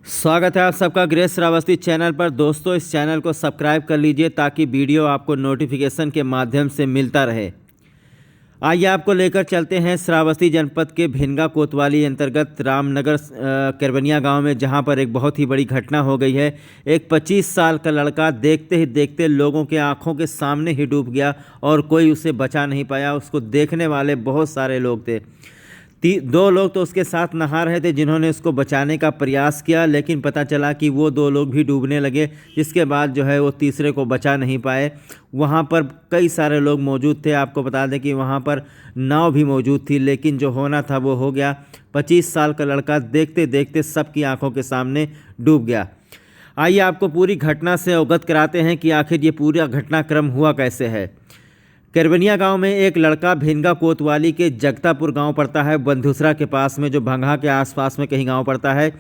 स्वागत है आप सबका ग्रेस श्रावस्ती चैनल पर। दोस्तों, इस चैनल को सब्सक्राइब कर लीजिए ताकि वीडियो आपको नोटिफिकेशन के माध्यम से मिलता रहे। आइए आपको लेकर चलते हैं श्रावस्ती जनपद के भिनगा कोतवाली अंतर्गत रामनगर करवनिया गांव में, जहां पर एक बहुत ही बड़ी घटना हो गई है। एक 25 साल का लड़का देखते ही देखते लोगों के आंखों के सामने ही डूब गया और कोई उसे बचा नहीं पाया। उसको देखने वाले बहुत सारे लोग थे। दो लोग तो उसके साथ नहा रहे थे जिन्होंने उसको बचाने का प्रयास किया, लेकिन पता चला कि वो दो लोग भी डूबने लगे, जिसके बाद जो है वो तीसरे को बचा नहीं पाए। वहाँ पर कई सारे लोग मौजूद थे। आपको बता दें कि वहाँ पर नाव भी मौजूद थी, लेकिन जो होना था वो हो गया। 25 साल का लड़का देखते देखते सबकी आंखों के सामने डूब गया। आइए आपको पूरी घटना से अवगत कराते हैं कि आखिर ये पूरा घटनाक्रम हुआ कैसे है। करवनिया गांव में एक लड़का भिनगा कोतवाली के जगतापुर गांव पड़ता है, बंधुसरा के पास में, जो भंगा के आसपास में कहीं गांव पड़ता है।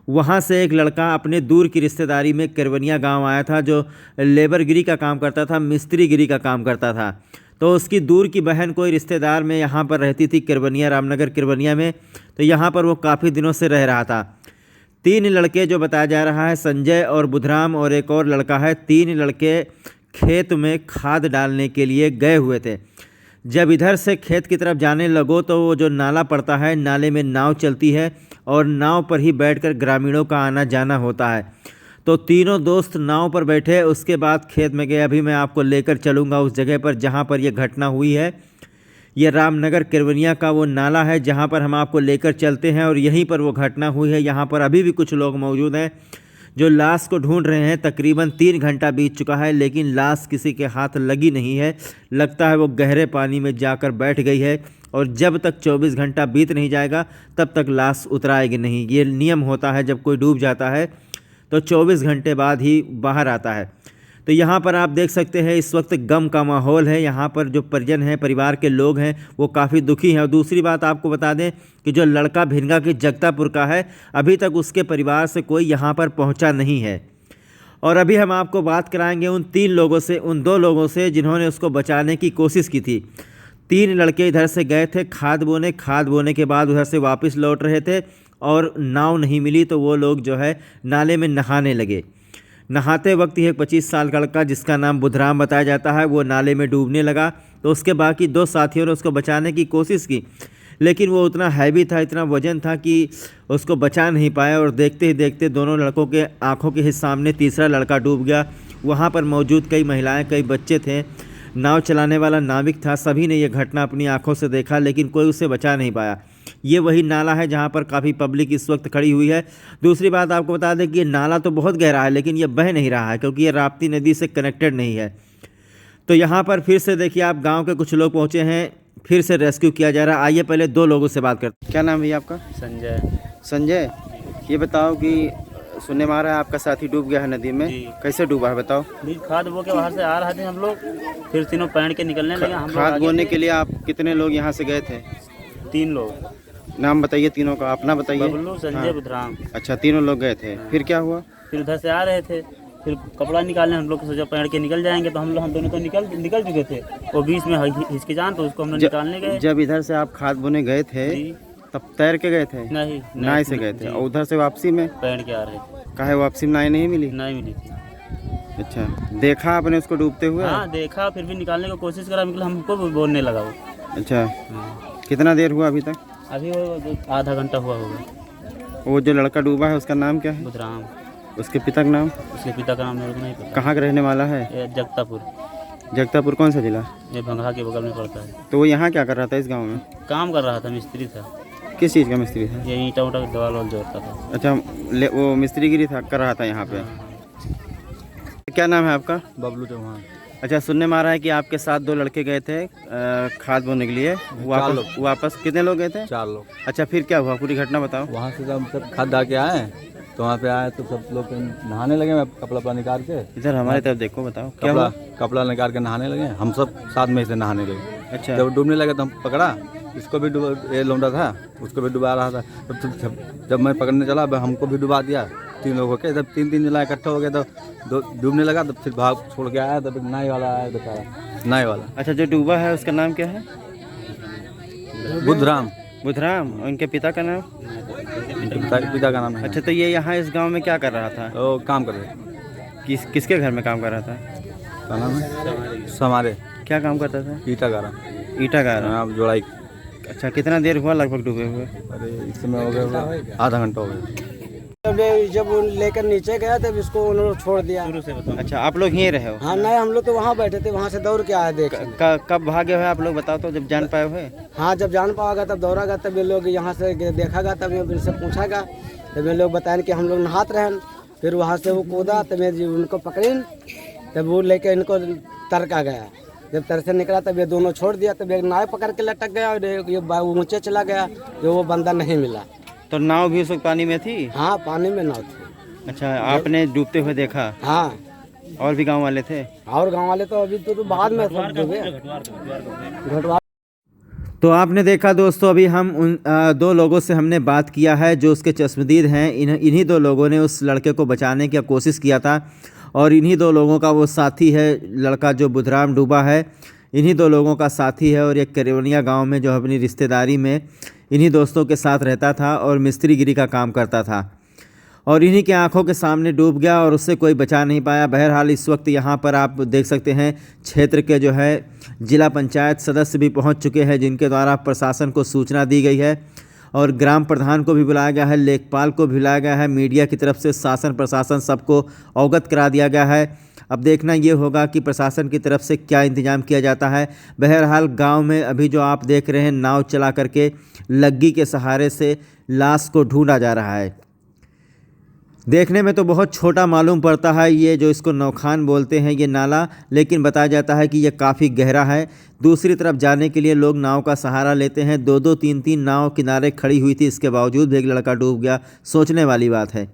वहां से एक लड़का अपने दूर की रिश्तेदारी में करवनिया गांव आया था, जो लेबरगिरी का काम करता था, मिस्त्रीगिरी का काम करता था। तो उसकी दूर की बहन कोई रिश्तेदार में यहाँ पर रहती थी, करवनिया, रामनगर करवनिया में। तो यहाँ पर वो काफ़ी दिनों से रह रहा था। 3 लड़के, जो बताया जा रहा है, संजय और बुधराम और एक और लड़का है, 3 लड़के खेत में खाद डालने के लिए गए हुए थे। जब इधर से खेत की तरफ जाने लगो तो वो जो नाला पड़ता है, नाले में नाव चलती है और नाव पर ही बैठकर ग्रामीणों का आना जाना होता है। तो तीनों दोस्त नाव पर बैठे, उसके बाद खेत में गए। अभी मैं आपको लेकर चलूँगा उस जगह पर जहाँ पर यह घटना हुई है। ये रामनगर करवनिया का वो नाला है जहाँ पर हम आपको लेकर चलते हैं और यहीं पर वो घटना हुई है। यहाँ पर अभी भी कुछ लोग मौजूद हैं जो लाश को ढूंढ रहे हैं। तकरीबन 3 घंटा बीत चुका है, लेकिन लाश किसी के हाथ लगी नहीं है। लगता है वो गहरे पानी में जाकर बैठ गई है और जब तक 24 घंटा बीत नहीं जाएगा तब तक लाश उतराएगी नहीं। ये नियम होता है, जब कोई डूब जाता है तो 24 घंटे बाद ही बाहर आता है। तो यहाँ पर आप देख सकते हैं इस वक्त गम का माहौल है। यहाँ पर जो परिजन हैं, परिवार के लोग हैं, वो काफ़ी दुखी हैं। और दूसरी बात आपको बता दें कि जो लड़का भिनगा के जगतापुर का है, अभी तक उसके परिवार से कोई यहाँ पर पहुँचा नहीं है। और अभी हम आपको बात कराएंगे उन 3 लोगों से, उन 2 लोगों से जिन्होंने उसको बचाने की कोशिश की थी। 3 लड़के इधर से गए थे खाद बोने के बाद उधर से वापस लौट रहे थे और नाव नहीं मिली, तो वो लोग जो है नाले में नहाने लगे। नहाते वक्त ही एक 25 साल का लड़का, जिसका नाम बुधराम बताया जाता है, वो नाले में डूबने लगा। तो उसके बाकी 2 साथियों ने उसको बचाने की कोशिश की, लेकिन वो उतना हैवी था, इतना वजन था कि उसको बचा नहीं पाया। और देखते ही देखते दोनों लड़कों के आंखों के सामने तीसरा लड़का डूब गया। वहाँ पर मौजूद कई महिलाएं, कई बच्चे थे, नाव चलाने वाला नाविक था। सभी ने यह घटना अपनी आंखों से देखा, लेकिन कोई उसे बचा नहीं पाया। ये वही नाला है जहाँ पर काफ़ी पब्लिक इस वक्त खड़ी हुई है। दूसरी बात आपको बता दें कि ये नाला तो बहुत गहरा है, लेकिन ये बह नहीं रहा है क्योंकि ये राप्ती नदी से कनेक्टेड नहीं है। तो यहाँ पर फिर से देखिए, आप गांव के कुछ लोग पहुँचे हैं, फिर से रेस्क्यू किया जा रहा है। आइए पहले 2 लोगों से बात करते हैं। क्या नाम है आपका? संजय, ये बताओ कि सुनने में आ रहा है आपका साथी डूब गया है नदी में, कैसे डूबा है बताओ? खाद बो के बाहर से आ रहे थे हम लोग, फिर तीनों पैर के निकलने लगे। हम खाद बोने के लिए आप कितने लोग यहाँ से गए थे? 3 लोग। नाम बताइए तीनों का, अपना बताइए। बबलू, संजय, बुधराम। अच्छा, तीनों लोग गए थे। फिर क्या हुआ? फिर उधर से आ रहे थे, फिर कपड़ा निकालने हम लोग सोचा पैर के निकल जाएंगे, तो हम दोनों तो निकल चुके थे। वो बीच में हिचकिचान, तो उसको हम लोग निकालने गए। जब इधर से आप खाद बोने गए थे तब तैर के गए थे? नहीं, नाव से गए थे। और उधर से वापसी में पैर के आ रहे थे। काहे वापसी में नाव नहीं मिली? नहीं मिली थी। अच्छा, देखा आपने उसको डूबते हुए? हाँ देखा, फिर भी निकालने की कोशिश करा, मतलब हमको भी बोलने लगा वो। अच्छा, कितना देर हुआ अभी तक? अभी वो आधा घंटा हुआ होगा। वो जो लड़का डूबा है उसका नाम क्या है? बुधराम। उसके पिता का नाम? उसके पिता का नाम मेरे को नहीं पता। कहाँ का रहने वाला है? जगतापुर। जगतापुर कौन सा जिला? ये भंगा के बगल में पड़ता है। तो वो यहाँ क्या कर रहा था इस गाँव में? काम कर रहा था, मिस्त्री था। किस चीज़ का मिस्त्री था? ये ईंटा उटा दीवार वाल जोड़ता था। अच्छा, वो मिस्त्रीगिरी था, कर रहा था यहाँ पे। क्या नाम है आपका? बबलू चौहान। अच्छा, सुनने में आ रहा है कि आपके साथ 2 लड़के गए थे खाद बोने के लिए। वापस कितने लोग गए थे? 4 लोग। अच्छा, फिर क्या हुआ, पूरी घटना बताओ। वहाँ से सब खाद डाल के आए, तो वहाँ पे आए तो सब लोग नहाने लगे। मैं कपड़ा निकाल के, इधर हमारी तरफ देखो, बताओ क्या हुआ? कपड़ा निकाल के नहाने लगे। हम सब साथ में से नहाने लगे। अच्छा, जब डूबने लगे तो हम पकड़ा, इसको भी ये लौंडा था, उसको भी डुबा रहा था। जब मैं पकड़ने चला, हमको भी डुबा दिया 3 लोगों के। जब 3 जला इकट्ठा हो गया तो डूबने लगा, तब फिर भाग छोड़ के आया। तब नाई वाला आया, बेचारा नाई वाला। अच्छा, जो डूबा है उसका नाम क्या है? बुधराम। बुधराम। और इनके पिता का नाम? पिता का नाम है। अच्छा, तो ये यहाँ इस गांव में क्या कर रहा था? वो काम कर रहे। किसके घर में काम कर रहा था? क्या नाम है? समारे। क्या काम करता था? ईटा गारा। ईटा गारा। हाँ, जोड़ाई। अच्छा, कितना देर हुआ लगभग डूबे हुए? अरे इस समय हो गया आधा घंटा हो गया। जब वो लेकर नीचे गया तब इसको उन्होंने छोड़ दिया। अच्छा, आप लोग यहीं रहे हो? हाँ नहीं, हम लोग तो वहाँ बैठे थे, वहाँ से दौड़ के आए देख। कब भागे हुए आप लोग बताओ तो, जब जान पाए हुए? हाँ, जब जान पाओगा तब दौड़ागा, तब ये लोग यहाँ से देखागा, तब ये इनसे पूछागा, तब ये लोग बताएं कि हम लोग नहात रहें। फिर वहाँ से वो कूदा, तब ये उनको पकड़ीन, तब वो लेके इनको तरका गया। जब तर से निकला तब ये दोनों छोड़ दिया, तब एक नाव पकड़ के लटक गया और ये ऊँचे चला गया, जो वो बंदा नहीं मिला। तो नाव भी उस वक्त पानी में थी? हाँ, पानी में नाव थी। अच्छा, आपने डूबते हुए देखा? हाँ। और भी गांव वाले थे? और गांव वाले तो अभी तो बाद में सब डूबे। घटवा। तो आपने देखा दोस्तों, अभी हम उन दो लोगों से हमने बात किया है जो उसके चश्मदीद हैं। इन्हीं दो लोगों ने उस लड़के को बचाने की कोशिश किया था और इन्हीं दो लोगों का वो साथी है, लड़का जो बुधराम डूबा है, इन्हीं दो लोगों का साथी है। और ये करवनिया गांव में जो अपनी रिश्तेदारी में इन्हीं दोस्तों के साथ रहता था और मिस्त्रीगिरी का काम करता था और इन्हीं के आंखों के सामने डूब गया और उससे कोई बचा नहीं पाया। बहरहाल इस वक्त यहाँ पर आप देख सकते हैं क्षेत्र के जो है जिला पंचायत सदस्य भी पहुँच चुके हैं, जिनके द्वारा प्रशासन को सूचना दी गई है और ग्राम प्रधान को भी बुलाया गया है, लेखपाल को भी बुलाया गया है। मीडिया की तरफ से शासन प्रशासन सबको अवगत करा दिया गया है। अब देखना ये होगा कि प्रशासन की तरफ से क्या इंतजाम किया जाता है। बहरहाल गांव में अभी जो आप देख रहे हैं, नाव चला करके लग्गी के सहारे से लाश को ढूंढा जा रहा है। देखने में तो बहुत छोटा मालूम पड़ता है ये जो इसको नौखान बोलते हैं ये नाला, लेकिन बताया जाता है कि ये काफ़ी गहरा है। दूसरी तरफ जाने के लिए लोग नाव का सहारा लेते हैं। दो दो तीन तीन नाव किनारे खड़ी हुई थी, इसके बावजूद भी एक लड़का डूब गया। सोचने वाली बात है।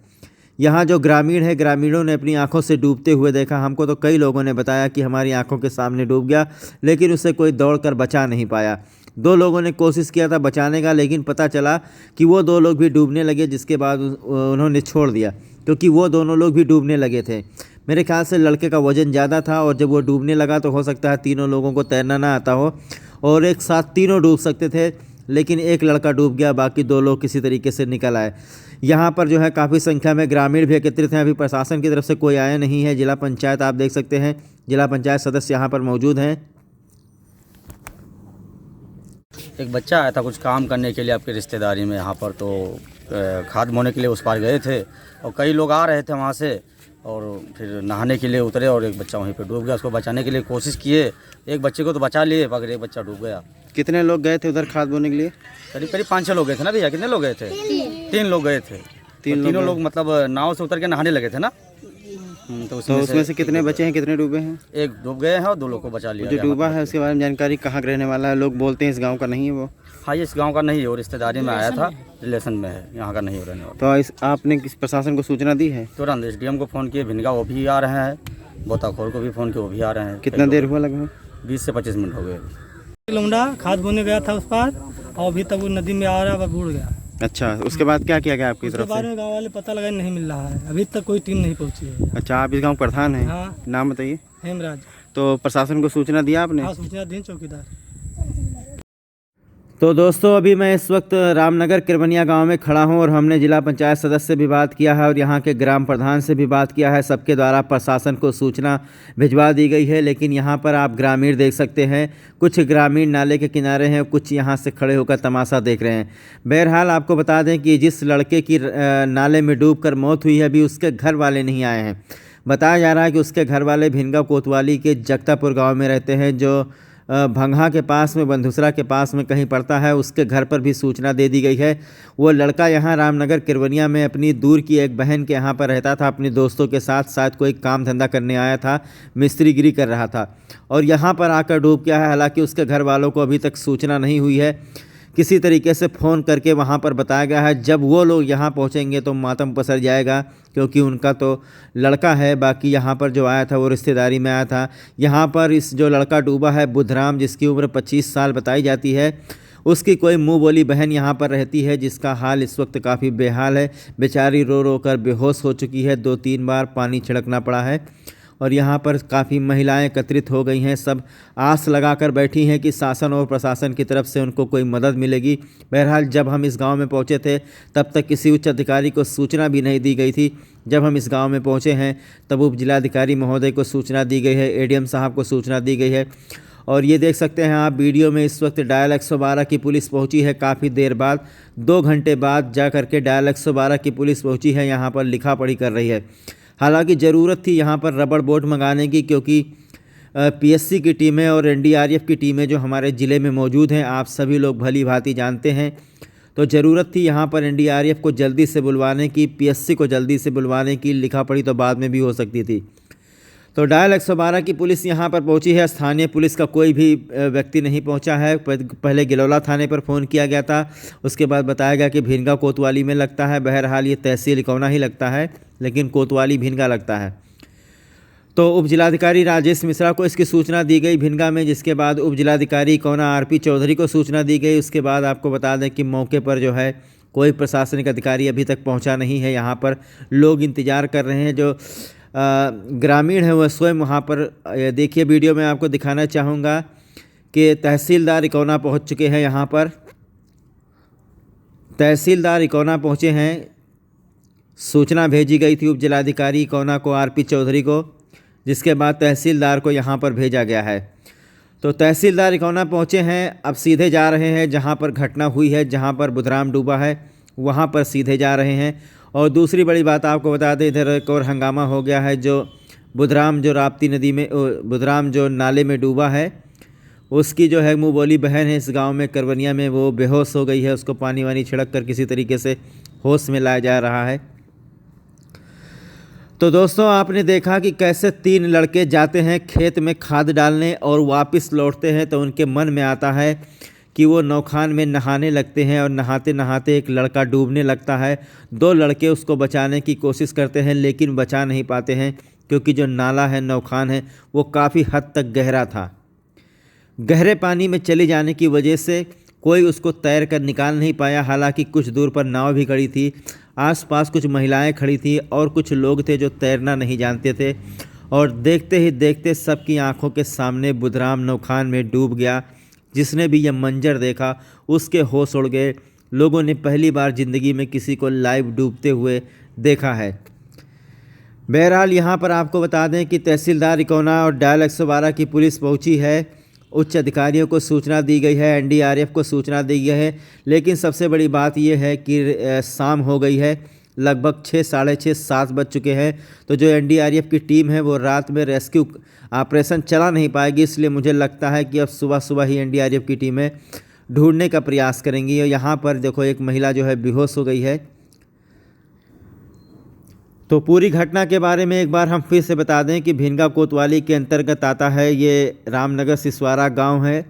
यहाँ जो ग्रामीण है, ग्रामीणों ने अपनी आंखों से डूबते हुए देखा। हमको तो कई लोगों ने बताया कि हमारी आंखों के सामने डूब गया, लेकिन उससे कोई दौड़कर बचा नहीं पाया। दो लोगों ने कोशिश किया था बचाने का, लेकिन पता चला कि वो दो लोग भी डूबने लगे, जिसके बाद उन्होंने छोड़ दिया क्योंकि वो दोनों लोग भी डूबने लगे थे। मेरे ख्याल से लड़के का वज़न ज़्यादा था और जब वो डूबने लगा तो हो सकता है तीनों लोगों को तैरना ना आता हो और एक साथ तीनों डूब सकते थे, लेकिन एक लड़का डूब गया, बाकी दो लोग किसी तरीके से निकल आए। यहाँ पर जो है काफ़ी संख्या में ग्रामीण भी एकत्रित हैं। अभी प्रशासन की तरफ से कोई आया नहीं है। जिला पंचायत आप देख सकते हैं, जिला पंचायत सदस्य यहाँ पर मौजूद हैं। एक बच्चा आया था कुछ काम करने के लिए आपकी रिश्तेदारी में यहाँ पर, तो खाद बोने के लिए उस पार गए थे और कई लोग आ रहे थे वहाँ से और फिर नहाने के लिए उतरे और एक बच्चा वहीं पे डूब गया। उसको बचाने के लिए कोशिश किए, एक बच्चे को तो बचा लिए मगर एक बच्चा डूब गया। कितने लोग गए थे उधर खाद बोने के लिए? करीब करीब 5-6 लोग गए थे ना भैया? कितने लोग गए थे? 3 लोग गए थे। तीनों लोग मतलब नाव से उतर के नहाने लगे थे ना। तो उसमें से कितने बचे हैं, कितने डूबे हैं? एक डूब गए हैं और 2 लोग को बचा लिया। जो डूबा है उसके बारे में जानकारी कहाँ रहने वाला है? लोग बोलते हैं इस गांव का नहीं है वो। हाँ, ये इस गांव का नहीं है, वो रिश्तेदारी में आया था, रिलेशन में है, यहाँ का नहीं हो रहने वाला। तो आपने किस प्रशासन को सूचना दी है? तुरंत SDM को फ़ोन किए, भिनगा वो भी आ रहे हैं, बोताखोर को भी फ़ोन किए, वो भी आ रहे हैं। कितना देर हुआ? लगभग 20 से 25 मिनट हो गए। लौंडा खाद बोने गया था उस पार और अभी तक वो नदी में आ रहा है, बूढ़ गया। अच्छा, उसके बाद क्या किया गया आपकी उसके तरफ बारे से? में गाँव वाले पता लगा नहीं मिल रहा है, अभी तक कोई टीम नहीं पहुंची है। अच्छा, आप इस गांव प्रधान हैं? हाँ। नाम बताइए। हेमराज। तो प्रशासन को सूचना दिया आपने? हाँ, सूचना दी चौकीदार। तो दोस्तों, अभी मैं इस वक्त रामनगर किरवनिया गांव में खड़ा हूं और हमने जिला पंचायत सदस्य से भी बात किया है और यहां के ग्राम प्रधान से भी बात किया है। सबके द्वारा प्रशासन को सूचना भिजवा दी गई है, लेकिन यहां पर आप ग्रामीण देख सकते हैं, कुछ ग्रामीण नाले के किनारे हैं, कुछ यहां से खड़े होकर तमाशा देख रहे हैं। बहरहाल आपको बता दें कि जिस लड़के की नाले में डूबकर मौत हुई है, अभी उसके घर वाले नहीं आए हैं। बताया जा रहा है कि उसके घर वाले भिनगा कोतवाली के जगतापुर गाँव में रहते हैं, जो भंगा के पास में, बंधुसरा के पास में कहीं पड़ता है। उसके घर पर भी सूचना दे दी गई है। वो लड़का यहाँ रामनगर किरवनिया में अपनी दूर की एक बहन के यहाँ पर रहता था, अपने दोस्तों के साथ शायद कोई काम धंधा करने आया था, मिस्त्रीगिरी कर रहा था और यहाँ पर आकर डूब गया है। हालांकि उसके घर वालों को अभी तक सूचना नहीं हुई है। किसी तरीके से फ़ोन करके वहाँ पर बताया गया है जब वो लोग यहाँ पहुँचेंगे तो मातम पसर जाएगा, क्योंकि उनका तो लड़का है। बाकी यहाँ पर जो आया था वो रिश्तेदारी में आया था। यहाँ पर इस जो लड़का डूबा है बुधराम, जिसकी उम्र 25 साल बताई जाती है, उसकी कोई मुँह बोली बहन यहाँ पर रहती है, जिसका हाल इस वक्त काफ़ी बेहाल है। बेचारी रो रो कर बेहोश हो चुकी है, 2-3 बार पानी छिड़कना पड़ा है और यहाँ पर काफ़ी महिलाएं एकत्रित हो गई हैं। सब आस लगाकर बैठी हैं कि शासन और प्रशासन की तरफ से उनको कोई मदद मिलेगी। बहरहाल जब हम इस गांव में पहुंचे थे तब तक किसी उच्च अधिकारी को सूचना भी नहीं दी गई थी। जब हम इस गांव में पहुंचे हैं तब उप जिलाधिकारी महोदय को सूचना दी गई है, एडीएम साहब को सूचना दी गई है। और ये देख सकते हैं आप वीडियो में, इस वक्त डायल 112 की पुलिस पहुंची है। काफ़ी देर बाद 2 घंटे बाद जा करके डायल 112 की पुलिस पहुंची है, यहाँ पर लिखा पढ़ी कर रही है। हालांकि ज़रूरत थी यहाँ पर रबड़ बोट मंगाने की, क्योंकि पीएससी की टीमें और एनडीआरएफ की टीमें जो हमारे ज़िले में मौजूद हैं, आप सभी लोग भली भांति जानते हैं। तो ज़रूरत थी यहाँ पर एनडीआरएफ को जल्दी से बुलवाने की, पीएससी को जल्दी से बुलवाने की। लिखा पढ़ी तो बाद में भी हो सकती थी। तो डायल 112 की पुलिस यहाँ पर पहुँची है। स्थानीय पुलिस का कोई भी व्यक्ति नहीं पहुँचा है। पहले गिलौला थाने पर फ़ोन किया गया था, उसके बाद बताया गया कि भिनगा कोतवाली में लगता है। बहरहाल ये तहसील इकौना ही लगता है, लेकिन कोतवाली भिनगा लगता है। तो उप जिलाधिकारी राजेश मिश्रा को इसकी सूचना दी गई भिनगा में, जिसके बाद उप जिलाधिकारी इकौना आरपी चौधरी को सूचना दी गई। उसके बाद आपको बता दें कि मौके पर जो है कोई प्रशासनिक अधिकारी अभी तक पहुँचा नहीं है। यहाँ पर लोग इंतज़ार कर रहे हैं। जो ग्रामीण है वह स्वयं वहाँ पर, देखिए वीडियो में आपको दिखाना चाहूँगा कि तहसीलदार इकौना पहुँच चुके हैं। यहाँ पर तहसीलदार इकौना पहुँचे हैं। सूचना भेजी गई थी उप जिलाधिकारी इकौना को, आरपी चौधरी को, जिसके बाद तहसीलदार को यहाँ पर भेजा गया है। तो तहसीलदार इकौना पहुँचे हैं। अब सीधे जा रहे हैं जहाँ पर घटना हुई है, जहाँ पर बुधराम डूबा है, वहाँ पर सीधे जा रहे हैं। और दूसरी बड़ी बात आपको बता दें, इधर एक और हंगामा हो गया है। जो बुधराम जो राप्ती नदी में, बुधराम जो नाले में डूबा है, उसकी जो है मुँह बोली बहन है इस गांव में करवनिया में, वो बेहोश हो गई है। उसको पानी वानी छिड़क कर किसी तरीके से होश में लाया जा रहा है। तो दोस्तों, आपने देखा कि कैसे 3 लड़के जाते हैं खेत में खाद डालने और वापस लौटते हैं तो उनके मन में आता है कि वो नौखान में नहाने लगते हैं और नहाते नहाते एक लड़का डूबने लगता है। 2 लड़के उसको बचाने की कोशिश करते हैं लेकिन बचा नहीं पाते हैं, क्योंकि जो नाला है, नौखान है, वो काफ़ी हद तक गहरा था। गहरे पानी में चले जाने की वजह से कोई उसको तैर कर निकाल नहीं पाया। हालांकि कुछ दूर पर नाव भी खड़ी थी, आसपास कुछ महिलाएं खड़ी थी और कुछ लोग थे जो तैरना नहीं जानते थे। और देखते ही देखते सबकी आंखों के सामने बुधराम नौखान में डूब गया। जिसने भी यह मंजर देखा उसके होश उड़ गए। लोगों ने पहली बार ज़िंदगी में किसी को लाइव डूबते हुए देखा है। बहरहाल यहाँ पर आपको बता दें कि तहसीलदार इकौना और डायल 112 की पुलिस पहुँची है। उच्च अधिकारियों को सूचना दी गई है, एनडीआरएफ को सूचना दी गई है। लेकिन सबसे बड़ी बात यह है कि शाम हो गई है, लगभग 6, साढ़े 6, 7 बज चुके हैं। तो जो एनडीआरएफ की टीम है वो रात में रेस्क्यू ऑपरेशन चला नहीं पाएगी। इसलिए मुझे लगता है कि अब सुबह सुबह ही एनडीआरएफ की टीमें ढूंढने का प्रयास करेंगी। और यहाँ पर देखो एक महिला जो है बेहोश हो गई है। तो पूरी घटना के बारे में एक बार हम फिर से बता दें कि भिनगा कोतवाली के अंतर्गत आता है। ये रामनगर सिसवारा गांव है।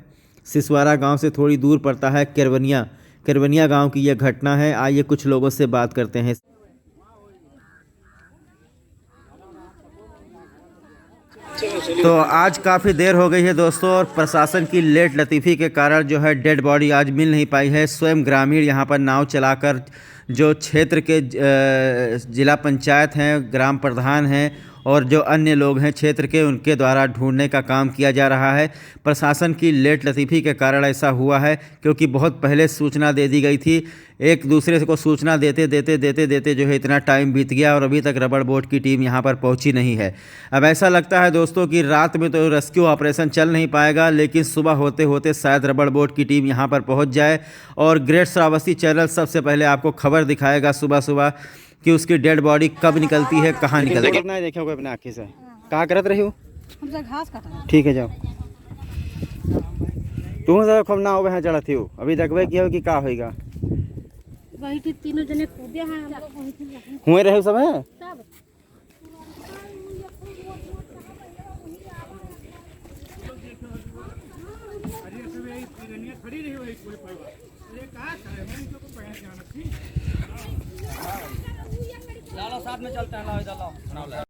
सिसवारा गांव से थोड़ी दूर पड़ता है केरवनिया गांव की यह घटना है। आइए कुछ लोगों से बात करते हैं। तो आज काफ़ी देर हो गई है दोस्तों, और प्रशासन की लेट लतीफ़ी के कारण जो है डेड बॉडी आज मिल नहीं पाई है। स्वयं ग्रामीण यहाँ पर नाव चलाकर, जो क्षेत्र के जिला पंचायत हैं, ग्राम प्रधान हैं और जो अन्य लोग हैं क्षेत्र के, उनके द्वारा ढूंढने का काम किया जा रहा है। प्रशासन की लेट लतीफ़ी के कारण ऐसा हुआ है, क्योंकि बहुत पहले सूचना दे दी गई थी। एक दूसरे को सूचना देते जो है इतना टाइम बीत गया और अभी तक रबड़ बोट की टीम यहाँ पर पहुँची नहीं है। अब ऐसा लगता है दोस्तों कि रात में तो रेस्क्यू ऑपरेशन चल नहीं पाएगा, लेकिन सुबह होते होते शायद रबड़ बोट की टीम यहाँ पर पहुँच जाए और ग्रेट श्रावस्ती चैनल सबसे पहले आपको खबर दिखाएगा सुबह सुबह कि उसकी डेड बॉडी कब निकलती है, कहाँ निकलती है। नहीं देखा होगा अपने आँखी से। कहाँ करत रही हो? हमसे घास काटा। ठीक है, जाओ। तुम सब खूब ना हो चढ़ती हो, अभी देखबे की हो कि का होगा। वही थी, तीनों जने कूदे हैं, हम लोग वही थी। हुए रहे सब है। साथ में चलते हैं।